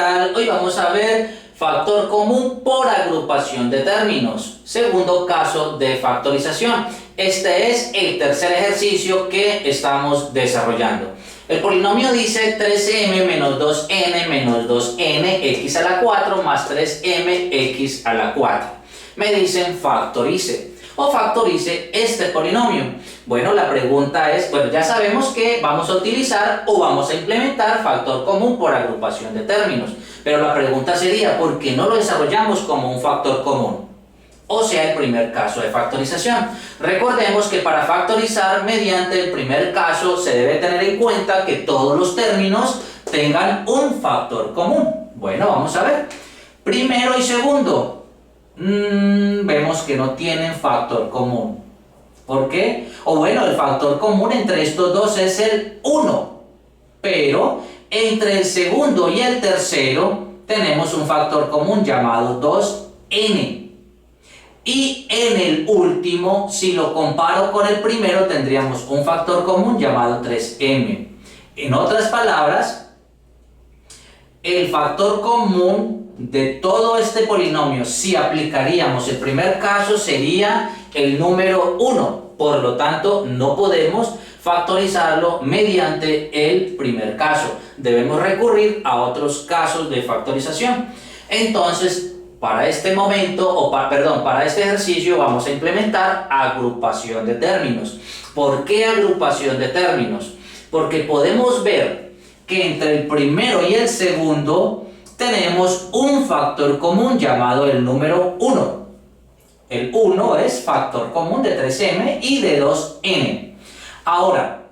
tal? Hoy vamos a ver factor común por agrupación de términos. Segundo caso de factorización. Este es el tercer ejercicio que estamos desarrollando. El polinomio dice 3m menos 2n menos 2n x a la 4 más 3m x a la 4. Me dicen factorice o factorice este polinomio. Bueno, la pregunta es, bueno, ya sabemos que vamos a utilizar o vamos a implementar factor común por agrupación de términos. Pero la pregunta sería, ¿por qué no lo desarrollamos como un factor común? O sea, el primer caso de factorización. Recordemos que para factorizar mediante el primer caso se debe tener en cuenta que todos los términos tengan un factor común. Bueno, vamos a ver. Primero y segundo. Vemos que no tienen factor común. ¿Por qué? O bueno, el factor común entre estos dos es el 1. Pero entre el segundo y el tercero tenemos un factor común llamado 2n. Y en el último, si lo comparo con el primero, tendríamos un factor común llamado 3m. En otras palabras, el factor común de todo este polinomio, si aplicaríamos el primer caso, sería el número 1. Por lo tanto, no podemos factorizarlo mediante el primer caso. Debemos recurrir a otros casos de factorización. Entonces, para este momento, para este ejercicio vamos a implementar agrupación de términos. ¿Por qué agrupación de términos? Porque podemos ver que entre el primero y el segundo tenemos un factor común llamado el número 1. El 1 es factor común de 3m y de 2n. Ahora,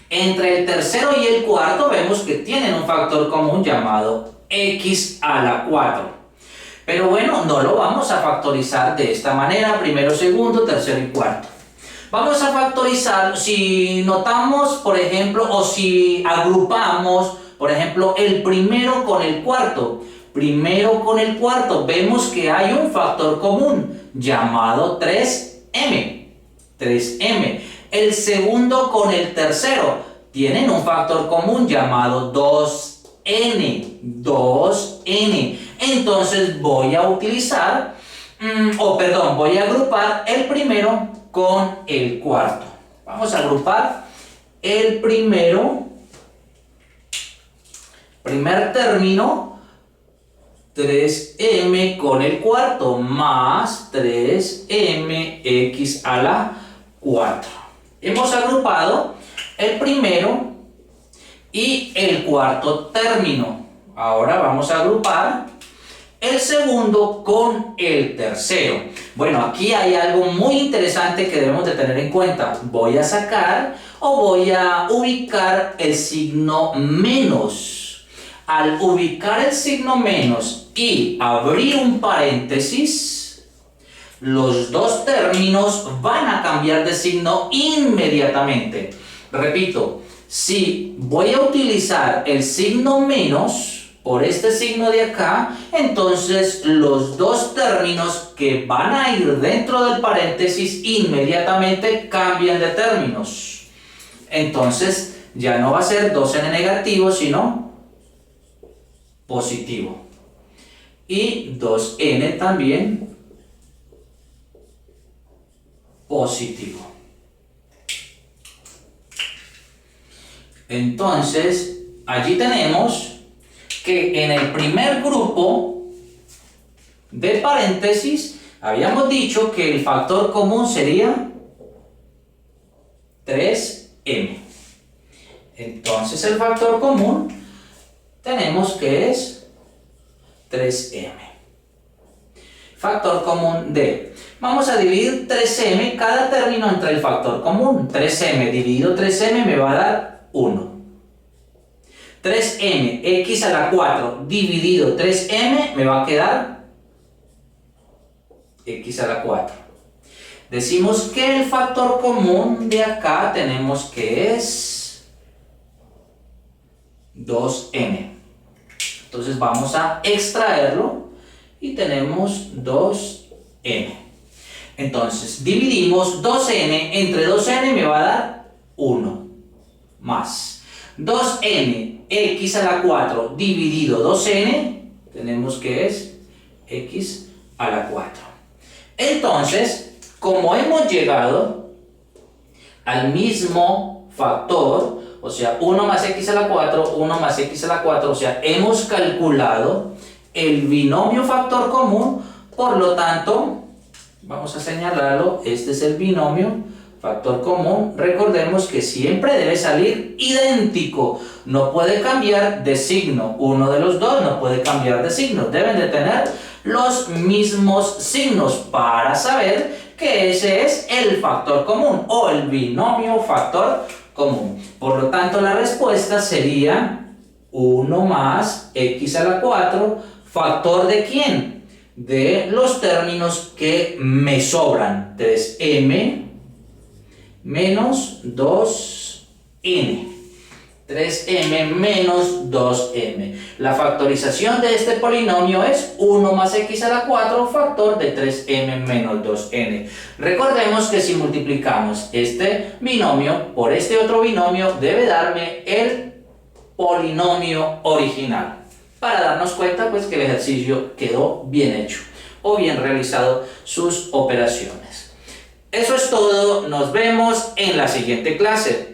entre el tercero y el cuarto vemos que tienen un factor común llamado x a la 4. Pero bueno, no lo vamos a factorizar de esta manera, primero, segundo, tercero y cuarto. Vamos a factorizar, si notamos, por ejemplo, o si agrupamos, por ejemplo, el primero con el cuarto. Primero con el cuarto, vemos que hay un factor común llamado 3m. 3m. El segundo con el tercero tienen un factor común llamado 2n. 2n. Entonces voy a utilizar, voy a agrupar el primero con el cuarto. Vamos a agrupar el primero, primer término, 3m con el cuarto más 3mx a la 4. Hemos agrupado el primero y el cuarto término. Ahora vamos a agrupar el segundo con el tercero. Bueno, aquí hay algo muy interesante que debemos de tener en cuenta. Voy a sacar o voy a ubicar el signo menos. Al ubicar el signo menos y abrir un paréntesis, los dos términos van a cambiar de signo inmediatamente. Repito, si voy a utilizar el signo menos por este signo de acá, entonces los dos términos que van a ir dentro del paréntesis inmediatamente cambian de términos. Entonces ya no va a ser 2n negativo, sino positivo. Y 2n también positivo. Entonces, allí tenemos que en el primer grupo de paréntesis habíamos dicho que el factor común sería 3m. Entonces el factor común tenemos que es 3m. Factor común de, vamos a dividir 3m, cada término entre el factor común. 3m dividido 3m me va a dar 1. 3m, x a la 4 dividido 3m me va a quedar x a la 4. Decimos que el factor común de acá tenemos que es 2m. Entonces vamos a extraerlo y tenemos 2m. Entonces dividimos 2n entre 2n me va a dar 1 más. 2n x a la 4 dividido 2n, tenemos que es x a la 4. Entonces, como hemos llegado al mismo factor, o sea, 1 más x a la 4, 1 más x a la 4, o sea, hemos calculado el binomio factor común, por lo tanto, vamos a señalarlo, este es el binomio factor común. Recordemos que siempre debe salir idéntico, no puede cambiar de signo, uno de los dos no puede cambiar de signo, deben de tener los mismos signos para saber que ese es el factor común o el binomio factor común. Por lo tanto, la respuesta sería 1 más x a la 4, ¿factor de quién? De los términos que me sobran, 3m menos 2n. 3m menos 2m. La factorización de este polinomio es 1 más x a la 4, factor de 3m menos 2n. Recordemos que si multiplicamos este binomio por este otro binomio, debe darme el polinomio original, para darnos cuenta pues que el ejercicio quedó bien hecho o bien realizado sus operaciones. Eso es todo, nos vemos en la siguiente clase.